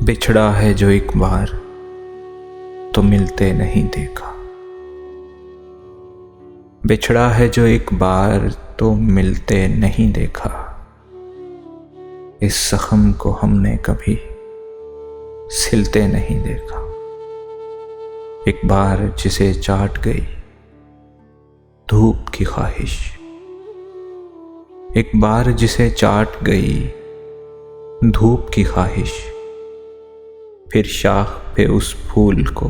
बिछड़ा है जो एक बार तो मिलते नहीं देखा। बिछड़ा है जो एक बार तो मिलते नहीं देखा। इस जख्म को हमने कभी सिलते नहीं देखा। एक बार जिसे चाट गई धूप की ख्वाहिश, एक बार जिसे चाट गई धूप की ख्वाहिश, फिर शाख पे उस फूल को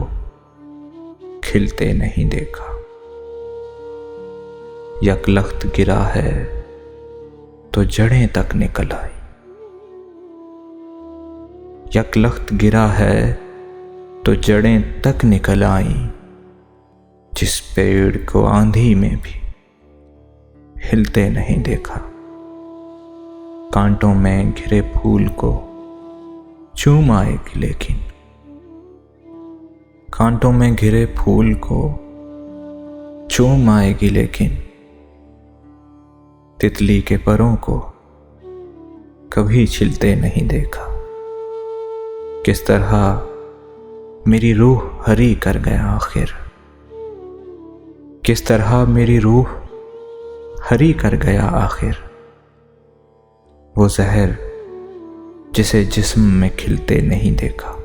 खिलते नहीं देखा। यकलख्त गिरा है तो जड़ें तक निकल आई। यकलख्त गिरा है तो जड़ें तक निकल आई। जिस पेड़ को आंधी में भी हिलते नहीं देखा। कांटों में घिरे फूल को चूम आएगी लेकिन, कांटों में घिरे फूल को चूम आएगी लेकिन, तितली के परों को कभी छिलते नहीं देखा। किस तरह मेरी रूह हरी कर गया आखिर, किस तरह मेरी रूह हरी कर गया आखिर। वो जहर जिसे जिस्म में खिलते नहीं देखा।